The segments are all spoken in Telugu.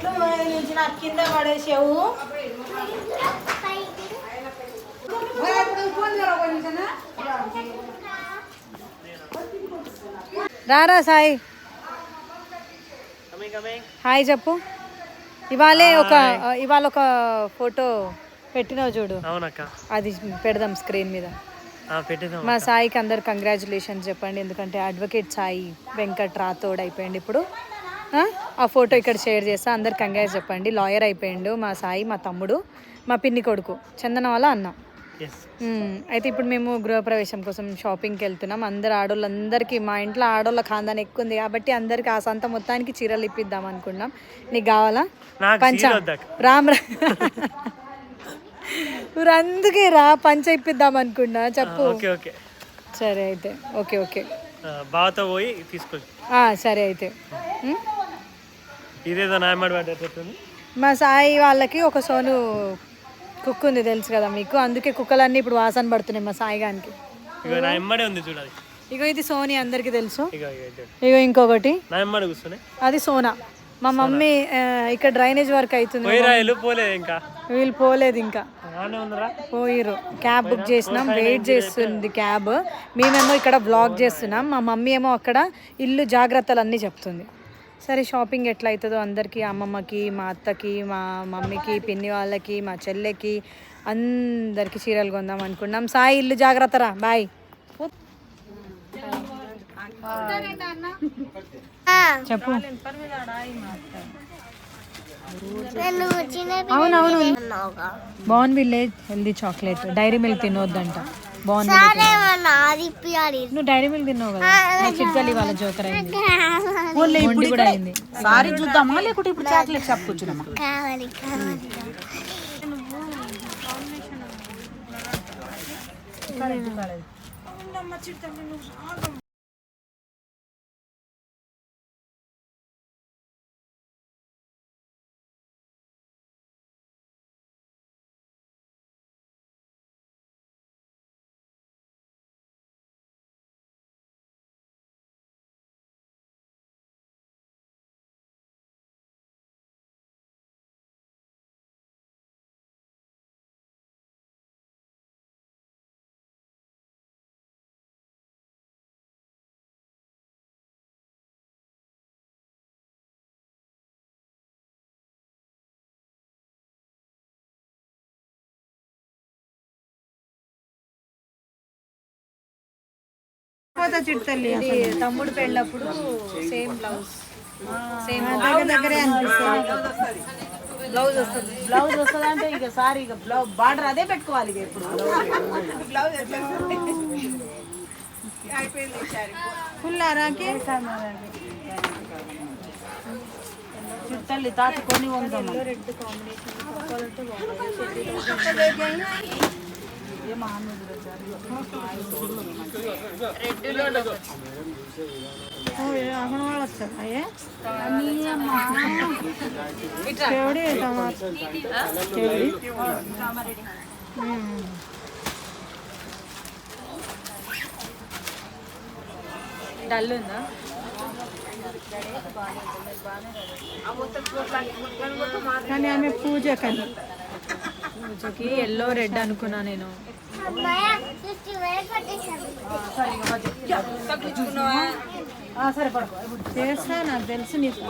చెట్లు నుంచి నాకు కింద పడేసావు. రారా సాయి, హాయ్ చెప్పు. ఇవాళ ఒక ఫోటో పెట్టినావు చూడు, అది పెడదాం స్క్రీన్ మీద. మా సాయికి అందరు కంగ్రాచులేషన్స్ చెప్పండి, ఎందుకంటే అడ్వకేట్ సాయి వెంకట్ రాథోడ్ అయిపోయింది ఇప్పుడు. ఆ ఫోటో ఇక్కడ షేర్ చేస్తా, అందరు కంగ్రాట్స్ చెప్పండి. లాయర్ అయిపోయిండు మా సాయి, మా తమ్ముడు, మా పిన్ని కొడుకు, చందన వాళ్ళ అన్న. అయితే ఇప్పుడు మేము గృహప్రవేశం కోసం షాపింగ్కి వెళ్తున్నాం. అందరు ఆడోళ్ళందరికీ, మా ఇంట్లో ఆడోళ్ళ ఖాందాన్ ఎక్కువ ఉంది కాబట్టి అందరికి ఆ సంత మొత్తానికి చీరలు ఇప్పిద్దాం అనుకున్నాం. నీకు కావాలా పంచ? రామ్ అందుకే రా, పంచ ఇప్పిద్దాం అనుకున్నా. చెప్పు. సరే అయితే ఓకే ఓకే, బావతో పోయి తీసుకో. సరే అయితే. ఇదేదో మా సాయి వాళ్ళకి ఒక సోను కుక్క ఉంది తెలుసు కదా మీకు, అందుకే కుక్కలన్నీ ఇప్పుడు వాసన పడుతున్నాయి మా సాయి గారికి. ఇగో ఇది సోని అందరికి తెలుసు. ఇగో ఇంకొకటి అది సోనా. మా మమ్మీ ఇక్కడ డ్రైనేజ్ వర్క్ అవుతుంది, వీళ్ళు పోలేదు ఇంకా, పోయిర్రు. క్యాబ్ బుక్ చేసినాం, వెయిట్ చేస్తుంది క్యాబ్. మేమేమో ఇక్కడ బ్లాగ్ చేస్తున్నాం, మా మమ్మీ ఏమో అక్కడ ఇల్లు జాగ్రత్తలు అన్నీ చెప్తుంది. సరే షాపింగ్ ఎట్లా అవుతుందో అందరికీ, అమ్మమ్మకి, మా అత్తకి, మా మమ్మీకి, పిన్ని వాళ్ళకి, మా చెల్లెకి, అందరికి చీరలు కొందాం అనుకున్నాం. సాయి ఇల్లు జాగ్రత్తరా, బాయ్. చెప్పు. అవునవును, Bournville healthy chocolate, Dairy Milk తినొద్దంట. నువ్వు డైరీ మిల్క్ తిన్నావు కదా, చిట్కలి వాళ్ళ జోకర్ అయింది కూడా అయింది. సారీ చూద్దామా లేకుంటే ఇప్పుడు చాక్లెట్ షాప్ కూర్చున్నామా? తమ్ముడు పెళ్ళప్పుడు సేమ్ బ్లౌజ్, సేమ్ దగ్గరే అనిపిస్తుంది. బ్లౌజ్ వస్తుంది, బ్లౌజ్ వస్తుంది అంటే ఇక సారీ ఇక బ్లౌజ్ బార్డర్ అదే పెట్టుకోవాలి. ఇక ఇప్పుడు బ్లౌజ్ ఫుల్ అరాకి చుట్టల్లి తాత కొని వంగమ్మ. రెడ్ కాంబినేషన్ డల్ ఉందా? కానీ ఆమె పూజకి ఎల్లో రెడ్ అనుకున్నా నేను. సరే చేస్తా, నాకు తెలుసు నీకు.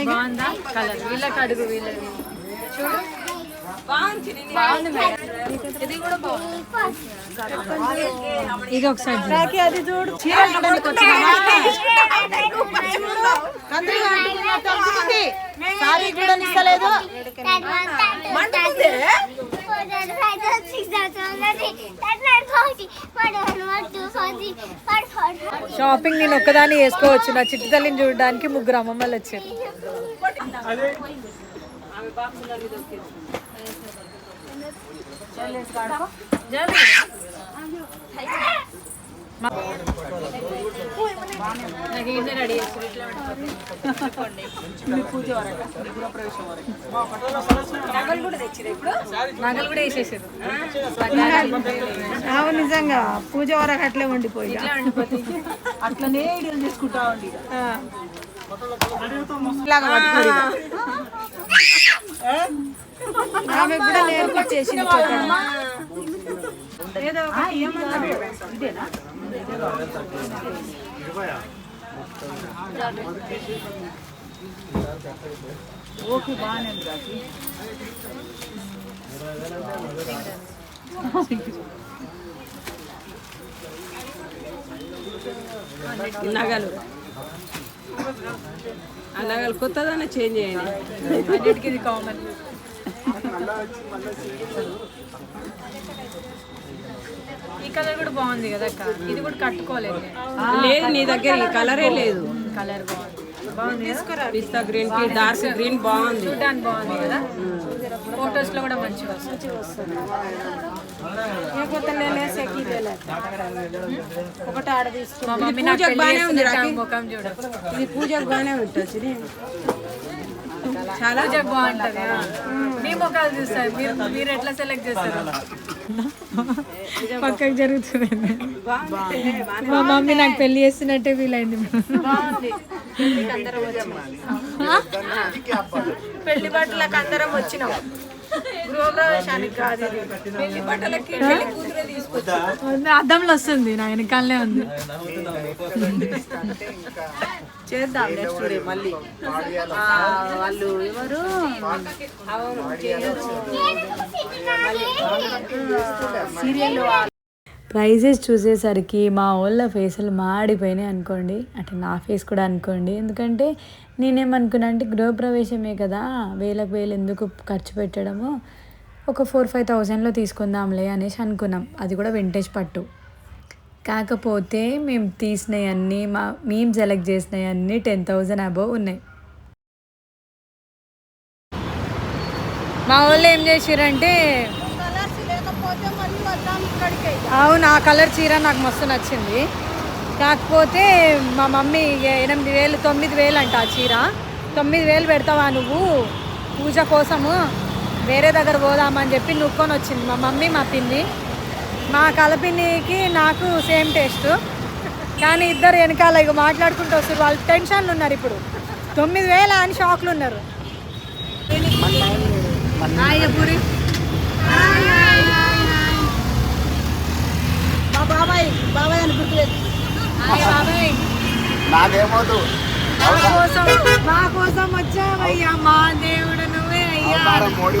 బాగుందా కలర్? వీళ్ళకి అడుగు, వీళ్ళకి చూడు. ఇక ఒకసారి అది చూడు, సారీ కూడా ఇస్తలేదు. షాపింగ్ నేను ఒక్కదాన్ని వేసుకోవచ్చు, నా చిట్టి తల్లిని చూడడానికి ముగ్గురు అమ్మమ్మలు వచ్చారు. రెడీ చేసి నగలు కూడా తెచ్చిరు ఇప్పుడు, నగలు కూడా వేసేసారు. అవును నిజంగా పూజ వరకు అట్లే ఉండిపోయి అట్లనే ఇడియలు చేసుకుంటా ఉండి ఆమె కూడా నేర్పించేసింది ఏదో ఇదేనా ఓకే బాగానే ఉంది కాకి. నగలు ఆ నగలు కొత్తగానే చేంజ్ చేయండి. అన్నిటికీ ఇది కామన్. ఈ కలర్ కూడా బాగుంది కదా అక్క, ఇది కూడా కట్టుకోలేదు లేదు నీ దగ్గర ఈ కలరే లేదు. కలర్ బాగుంది, బాగుంది తీసుకురా. పిస్తా గ్రీన్ కి డార్క్ గ్రీన్ బాగుంది, చూడడానికి బాగుంది కదా, ఫొటోస్ లో కూడా మంచిగా వస్తుంది. ఒకటి ఆడ తీసుకున్నా. మా మమ్మీ నాకు పూజకు బాగానే ఉంది రాఖీ. ముఖం చూడ, ఇది పూజకు బాగానే ఉంటుంది. చాలా బాగుంటది. మీ ముఖాలు చూస్తారు, మీరు ఎట్లా సెలెక్ట్ చేస్తారు? పక్కకు జరుగుతుంది. మా మమ్మీ నాకు పెళ్లి చేస్తున్నట్టే ఫీల్ అయింది. పెళ్లి బట్టలకు అందరం వచ్చినాం, గృహప్రవేశానికి కాదు. పెళ్లి బట్టలకి అద్దంలో వస్తుంది, నా వెనకాలనే ఉంది. చేద్దాం నెక్స్ట్ డే మళ్ళీ. వాళ్ళు ఎవరు సీరియల్ ప్రైజెస్ చూసేసరికి మా వాళ్ళ ఫేసులు మాడిపోయినాయి అనుకోండి, అంటే నా ఫేస్ కూడా అనుకోండి. ఎందుకంటే నేనేమనుకున్నా అంటే గృహప్రవేశమే కదా, వేలకు వేలు ఎందుకు ఖర్చు పెట్టడము, ఒక 4-5,000లో తీసుకుందాంలే అనేసి అనుకున్నాం. అది కూడా వింటేజ్ పట్టు. కాకపోతే మేము తీసినవన్నీ, మేము సెలెక్ట్ చేసినవన్నీ 10,000 అబోవ్ ఉన్నాయి. మా వాళ్ళు ఏం చేసిరంటే, అవును ఆ కలర్ చీర నాకు మస్తు నచ్చింది. కాకపోతే మా మమ్మీ 8,000 9,000 అంట ఆ చీర. 9,000 పెడతావా నువ్వు పూజ కోసము, వేరే దగ్గర పోదామని చెప్పి నుక్కొని వచ్చింది మా మమ్మీ మా పిన్ని. మా కలపిన్నికి నాకు సేమ్ టేస్ట్, కానీ ఇద్దరు వెనకాల ఇక మాట్లాడుకుంటూ వస్తారు. వాళ్ళు టెన్షన్లు ఉన్నారు ఇప్పుడు. 9,000 అని షాక్లు ఉన్నారు. పూరి బాబాయ్ బాబాయ్ అని గుర్తులేదు. మా కోసం వచ్చావయ్యా, మా దేవుడు నువ్వే అయ్యా.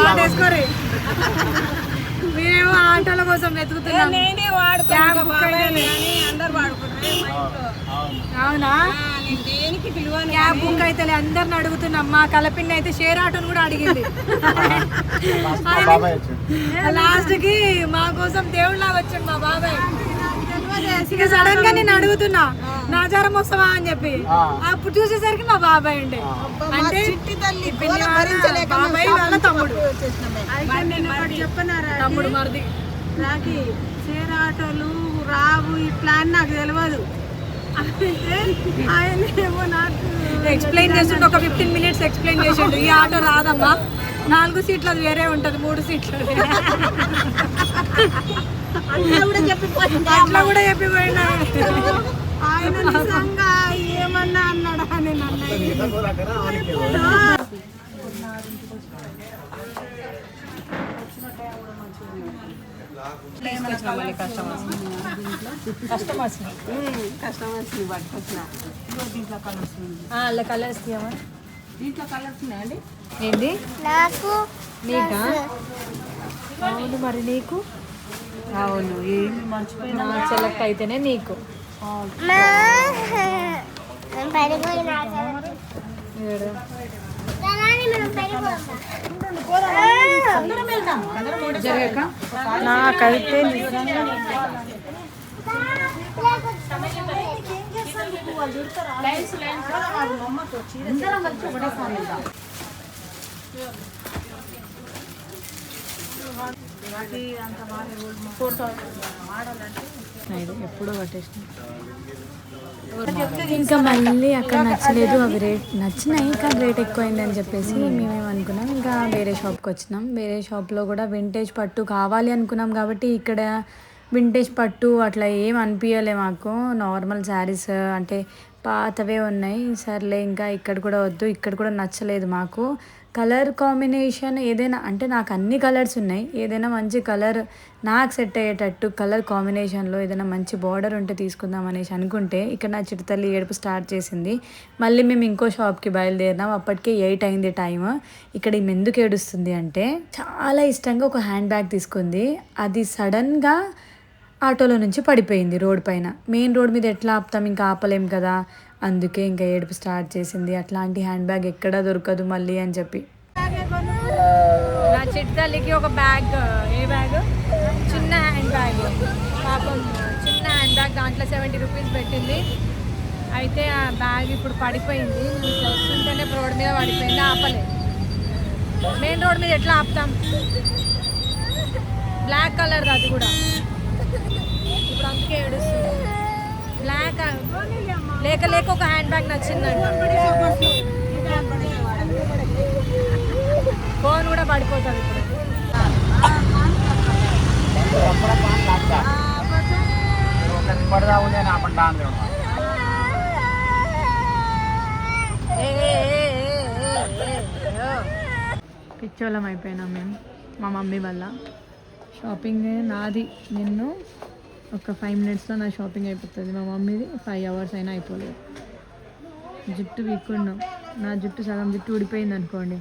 పాటేసుకోరి, మేము ఆటోల కోసం వెతుకుతున్నాం. అవునా, క్యాబ్ బుక్ అయితే అందరిని అడుగుతున్నాం. మా కలపిన్ని అయితే షేర్ ఆటోని కూడా అడిగింది. లాస్ట్ కి మా కోసం దేవుళ్ళ వచ్చాడు మా బాబాయ్. ఇక సడన్ గా నేను అడుగుతున్నా నాచారం వస్తావా అని చెప్పి, అప్పుడు చూసేసరికి మా బాబాయ్ ఉండే. అంటే బాబాయ్ వాళ్ళ తమ్ముడు, తమ్ముడు మరిది. రాకి షేర్ ఆటోలు రావు ఇట్లా అని నాకు తెలియదు. ఆయన ఏమో నాకు ఎక్స్ప్లెయిన్ చేస్తుంటే ఒక 15 minutes ఎక్స్ప్లెయిన్ చేసిండు. ఈ ఆటో రాదమ్మా, 4 సీట్లు అది వేరే ఉంటది, 3 సీట్లు అట్లా కూడా చెప్పిపోయినా. ఆయన నిజంగా ఏమన్నా అన్నాడా అని నన్ను. కస్టమర్స్ పట్టుకొచ్చిన అలా కలర్స్ తీయమా. దీంట్లో కలర్స్ ఉన్నాయండి. ఏంటి నీకా? అవును మరి నీకు, అవును ఏమి మర్చిపోయినా సెలెక్ట్ అయితేనే నీకు. జరగక నాకైతే ఎప్పుడో పట్టేసిన ఇంకా మళ్ళీ అక్కడ నచ్చలేదు, అవి రేట్ నచ్చినాయి కానీ రేట్ ఎక్కువైంది అని చెప్పేసి మేమేమనుకున్నాం ఇంకా వేరే షాప్కి వచ్చినాం. వేరే షాప్లో కూడా వింటేజ్ పట్టు కావాలి అనుకున్నాం కాబట్టి ఇక్కడ వింటేజ్ పట్టు అట్లా ఏం అనిపించలే మాకు. నార్మల్ శారీస్ అంటే పాతవే ఉన్నాయి. సర్లే ఇంకా ఇక్కడ కూడా వద్దు, ఇక్కడ కూడా నచ్చలేదు మాకు. కలర్ కాంబినేషన్ ఏదైనా అంటే నాకు అన్ని కలర్స్ ఉన్నాయి, ఏదైనా మంచి కలర్ నాకు సెట్ అయ్యేటట్టు కలర్ కాంబినేషన్లో ఏదైనా మంచి బార్డర్ ఉంటే తీసుకుందాం అనేసి అనుకుంటే ఇక్కడ నా చిరుతల్లి ఏడుపు స్టార్ట్ చేసింది. మళ్ళీ మేము ఇంకో షాప్కి బయలుదేరినాం. అప్పటికే 8 అయింది టైం. ఇక్కడ ఈమె ఎందుకు ఏడుస్తుంది అంటే చాలా ఇష్టంగా ఒక హ్యాండ్ బ్యాగ్ తీసుకుంది, అది సడన్గా ఆటోలో నుంచి పడిపోయింది రోడ్ పైన. మెయిన్ రోడ్ మీద ఎట్లా ఆపుతాం, ఇంకా ఆపలేం కదా, అందుకే ఇంకా ఏడుపు స్టార్ట్ చేసింది. అట్లాంటి హ్యాండ్ బ్యాగ్ ఎక్కడా దొరకదు మళ్ళీ అని చెప్పి. నా చిట్తల్లికి ఒక బ్యాగ్, ఏ బ్యాగ్, చిన్న హ్యాండ్ బ్యాగ్, పాపం చిన్న హ్యాండ్ బ్యాగ్, దాంట్లో 70 రూపీస్ పెట్టింది. అయితే ఆ బ్యాగ్ ఇప్పుడు పడిపోయింది. ఇట్లా వస్తుంటేనే రోడ్ మీద పడిపోయింది, ఆపలేదు. మెయిన్ రోడ్ మీద ఎట్లా ఆపుతాం, బ్లాక్ కలర్ అది కూడా, ఇప్పుడు అందుకే ఏడుస్తుంది. బ్లాక్ లేక లేక ఒక హ్యాండ్ బ్యాగ్ నచ్చిందంట, ఫోన్ కూడా పడిపోతుంది ఇప్పుడు. పిచ్చోళం అయిపోయినాం మేము మా మమ్మీ వల్ల. షాపింగ్ నాది నిన్ను ఒక 5 మినిట్స్లో నా షాపింగ్ అయిపోతుంది, మా మమ్మీది 5 అవర్స్ అయినా అయిపోలేదు. జుట్టు వీక్కున్నాం, నా జుట్టు సగం జుట్టు ఊడిపోయింది అనుకోండి.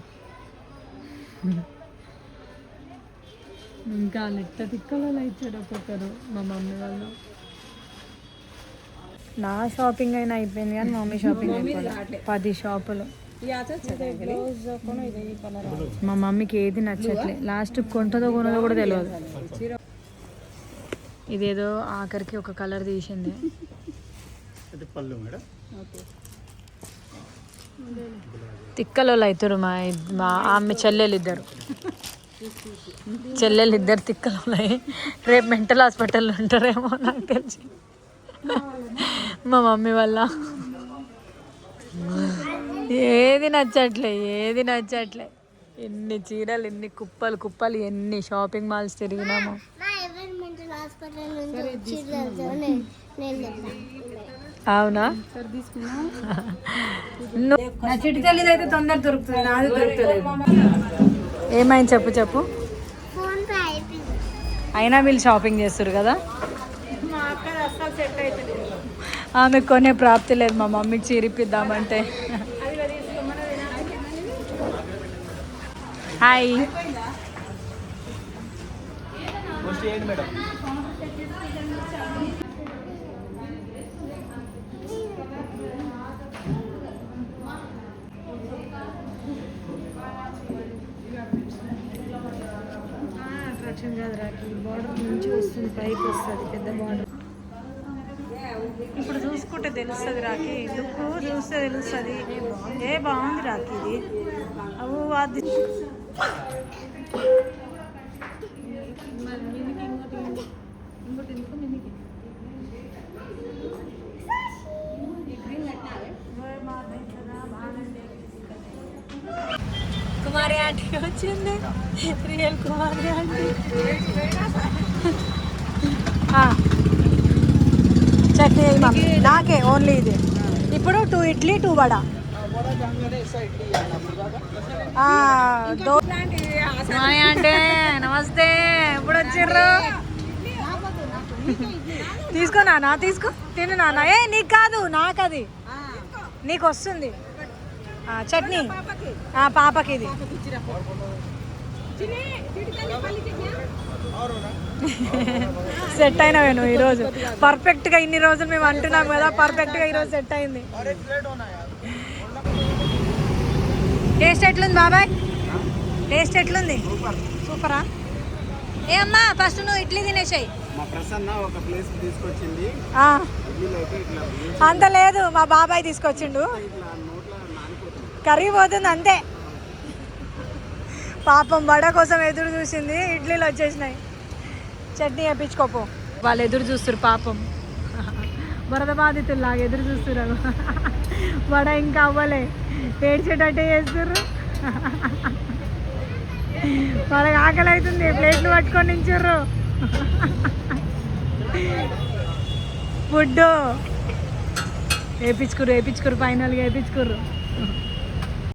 ఇంకా నెట్ట తిక్కలో ఇచ్చాడు ఒక్కొక్కరు మా మమ్మీ వాళ్ళు. నా షాపింగ్ అయినా అయిపోయింది కానీ మమ్మీ షాపింగ్ అయిపోయింది. 10 షాపులు. మా మమ్మీకి ఏది నచ్చట్లే, లాస్ట్ కొంటదో కొనదో కూడా తెలియదు. ఇదేదో ఆఖరికి ఒక కలర్ తీసింది. తిక్కలో అవుతారు మా ఆమె చెల్లెలిద్దరు తిక్కలో. రేపు మెంటల్ హాస్పిటల్లో ఉంటారేమో నాకు తెలిసి మా మమ్మీ వల్ల. ఏది నచ్చట్లే. ఎన్ని చీరలు, ఎన్ని కుప్పలు, ఎన్ని షాపింగ్ మాల్స్ తిరిగినాము. అవునా, నా చిట్టి తల్లిది అయితే తొందర దొరుకుతుంది, నాది దొరుకుతుంది. ఏమైంది చెప్పు. అయినా వీళ్ళు షాపింగ్ చేస్తారు కదా, ఆమె కొనే ప్రాప్తి లేదు. మా మమ్మీకి చీరిపిద్దామంటే. హాయ్, అట్రాక్షన్ కాదు రాకి, బార్డర్ నుంచి వస్తుంది, పైకి వస్తుంది పెద్ద బార్డర్. ఇప్పుడు చూసుకుంటే తెలుస్తుంది రాకి, లుక్ చూస్తే తెలుస్తుంది. బాగుంది రాకి ఇది. అవు అది కుమారి ఆంటీ వచ్చింది, రియల్ కుమారి ఆంటీ. చట్నీ నాకే ఓన్లీ ఇది. ఇప్పుడు 2 ఇడ్లీ 2 వడ. అంటే నమస్తే, ఎప్పుడు వచ్చిర్రు? తీసుకో నాన్న, తీసుకో, తిను నాన్న. నీకు కాదు, నాకు అది, నీకు వస్తుంది చట్నీ. పాపకి ఇది. సెట్ అయినవే నువ్వు ఈరోజు పర్ఫెక్ట్గా. ఇన్ని రోజులు మేము అంటున్నాం కదా, పర్ఫెక్ట్గా ఈరోజు సెట్ అయింది. టేస్ట్ ఎట్లుంది బాబాయ్? టేస్ట్ ఎట్లుంది? సూపరా? ఏ అమ్మా, ఫస్ట్ నువ్వు ఇడ్లీ తినేసాయి. అంత లేదు, మా బాబాయ్ తీసుకొచ్చిండు, కర్రీ పోతుంది అంతే. పాపం వడ కోసం ఎదురు చూసింది, ఇడ్లీలు వచ్చేసినాయి. చట్నీ వేయించుకోపో. వాళ్ళు ఎదురు చూస్తారు పాపం. వరద బాధితుల్లాగా ఎదురు చూస్తున్నారు. వడ ఇంకా అవ్వలే, ఏడ్చేటట్టే చేస్తుర్రు. వాళ్ళకి ఆకలి అవుతుంది, ప్లేట్లు పట్టుకొని నించుర్రు. ఫుడ్ వేయించుకుర్రు ఫైనల్గా వేయించుకుర్రు.